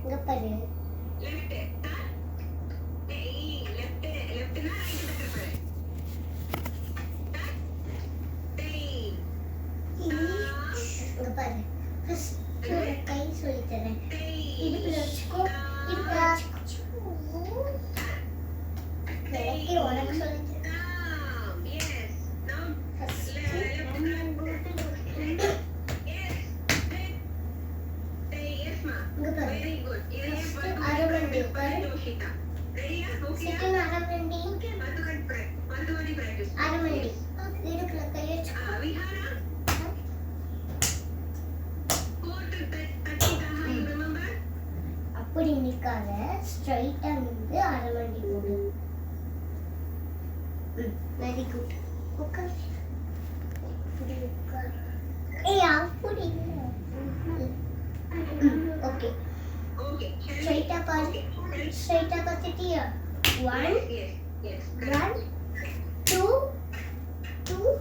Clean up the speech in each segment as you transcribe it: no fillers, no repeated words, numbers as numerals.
இங்க பாரு. Left லெஃப்ட்னா right பக்கம் பாரு. இங்க பாரு. ஃபர்ஸ்ட் கை சொல்லி தரேன். இடுப்புல வச்சுக்கோ. இடுப்புல வச்சுக்கோ. விளக்கி உனக்கு சொல்லி தரேன். எஸ் நவ ஃபர்ஸ்ட் இங்க பாரு. Very good. ஃபர்ஸ்ட் அரவண்டி பாரு. ரெடியா? ஓகே. செகண்ட் அரவண்டி. வந்து பிராக்டிஸ். அரவண்டி. இடுப்புல கை வச்சுக்கோ. விஹாரா கோட் தட்டிட்டாக யூ ரிமெம்பர்? அப்படி நிக்காத, ஸ்ட்ரைட்டா நின்று அரவண்டி போடு. Very good. உட்கார். இப்படி உட்கார். ஏய் அப்படி இல்ல. ஓகே. ஓகே. ஸ்ட்ரைட்டா பாரு. ஸ்ட்ரைட்டா பார்த்துட்டியா? 1 எஸ் 1 2 2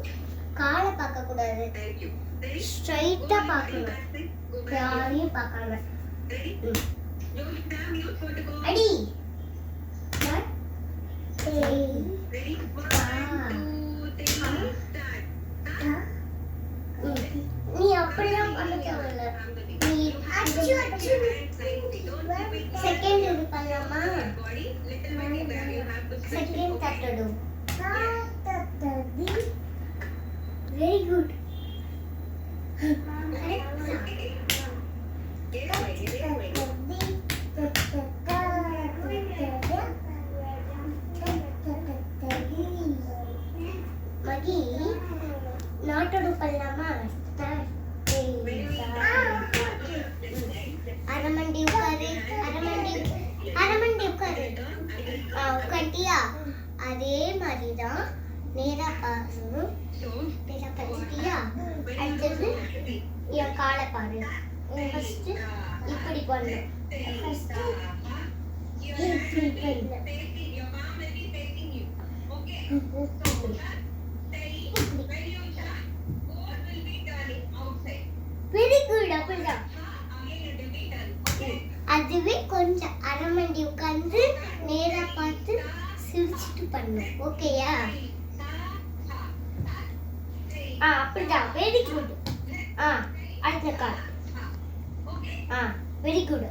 காலை பார்க்க கூடாது. Thank you. ஸ்ட்ரைட்டா பார்க்கணும். யாரையும் பார்க்காம. ரெடி? யோசிச்சா மியூட் போட்டுக்கோ. அடி. 1 ரெடி? 1 2 3 ஸ்டார்ட். நீ அப்படிலாம் பண்ண தேவையில்ல. நீ செகண்ட் இது பண்ணலாமா? செகண்ட் தட்டடும். Very good. மகி நாட்டோடு பண்ணலாமா? அரமண்டி உட்காரு. அரமண்டி உட்காரு. உட்காட்டியா? அதே மாதிரி தான் நேரா பாரு. நேரா பண்ணிட்டியா? அடுத்தது என் காலை பாரு. ஃபர்ஸ்ட் இப்படி பண்ணு. ஃபர்ஸ்ட் இப்படி பண்ணு. Very good. அப்படிதான். அதுவே கொஞ்சம் அரமண்டி உட்கார்ந்து நேரா பார்த்து சிரிச்சிட்டு பண்ணும். ஓகேயா? அப்படிதான். Very good. அடுத்த கால். Very good.